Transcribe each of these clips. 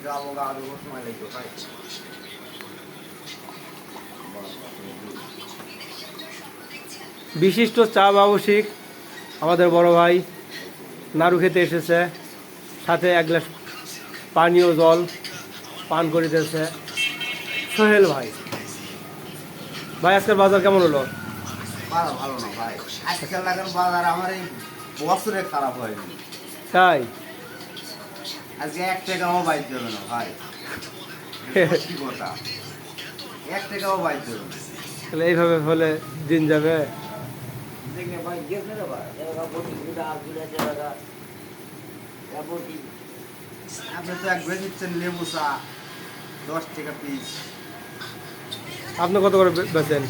যাবো আরো সময় লাগবে ভাই। বিশিষ্ট চা ব্যবসায়িক আমাদের বড় ভাই নাড়ু খেতে এসেছে, সাথে এক গ্লাস পানীয় জল পান করিতেছে সোহেল ভাই। ভাই আজকের বাজার কেমন হলো? ভালো ভালো না ভাই, আজকাল লাগান বাজার আমার এই বছরে খারাপ হয়নি। তাই আজকে 1 টাকাও বাইর দেবে না ভাই, কি কথা, 1 টাকাও বাইর দেবে না। তাহলে এইভাবে হলে দিন যাবে। দেখলে ভাই গেছে রে ভাই, এরা বটি গুড়া আর গুড়া জায়গা এ বটি। আপনি তো এক বেশি দিচ্ছেন লেবু চা 10 টাকা পিস। আপনি কত করে বেচেন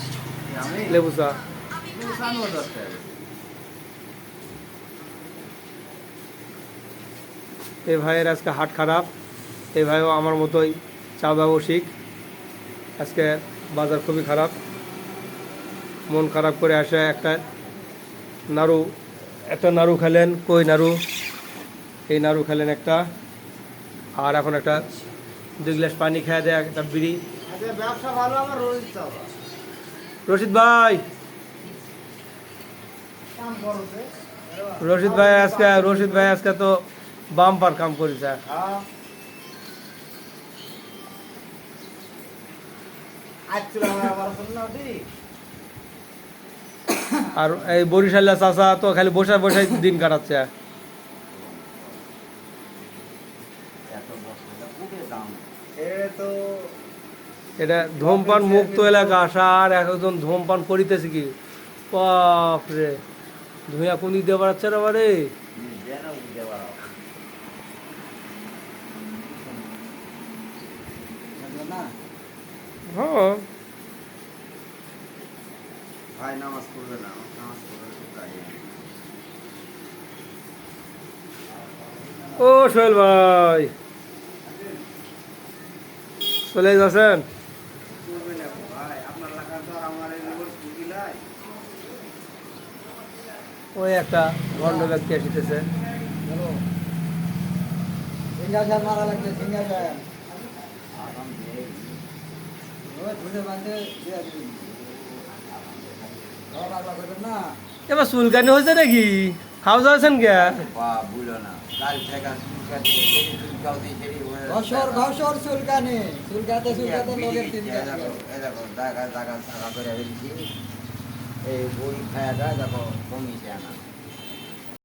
আমি লেবু চা? লেবু চা আমিও 10 টাকা বেচি। এই ভাইয়ের আজকে হাট খারাপ। এই ভাইও আমার মতোই চা ব্যবসায়িক, আজকে বাজার খুবই খারাপ। মন খারাপ করে আসে একটা নাড়ু খেলেন, কই নাড়ু, এই নাড়ু খেলেন একটা, আর এখন একটা 2 গ্লাস পানি খেয়ে দেয়, একটা বিড়ি। আচ্ছা ব্যবসা ভালো আমার রোজ চা। রশিদ ভাই, কাম করছে রশিদ ভাই আজকে তো বাম্পার কাম করেছে। হ্যাঁ আজকে আমার না ঠিক। আর এই বরিশালে চাচা তো খালি বসে বসে দিন কাটাচ্ছে। এত বছর কুটে দাম এ তো এটা ধূমপান মুক্ত এলাকা, আর একজন ধূমপান করিতেছে কি বাপরে, ধুঁয়া কোনি দিয়ে বেড়াচ্ছে রে বারে। যেন বুঝতে পারো না হ্যাঁ ভাই, নামাজ পড়বে না, নামাজ পড়বে তো তাই। ও সোহেল ভাই চলে যাচ্ছেন? পড়বে না ভাই, আপনার এলাকার তো আর আমার এই লোকের ছুটি নাই। ওই একটা গন্ড ব্যক্তি আসিতেছে। সিঙ্গাসার মারা লাগছে, সিঙ্গাসার আরাম দে ওই ধুলে বাঁধে দিয়া দিবি ও বাবা করবেন না। এবার চুলকানি হয়েছে নাকি? খাওয়া যাচ্ছেন কে? বা বুঝলো না কাল থেকে চুলকা দিয়ে সেটি চুলকাও দিয়ে সেটি ঘসর চুলকানি চুলকাতে লোকের তিন এই দেখো জায়গা জায়গা করে ফেলছি। এই বড়ি খাওয়া যায় দেখো কমিছে না।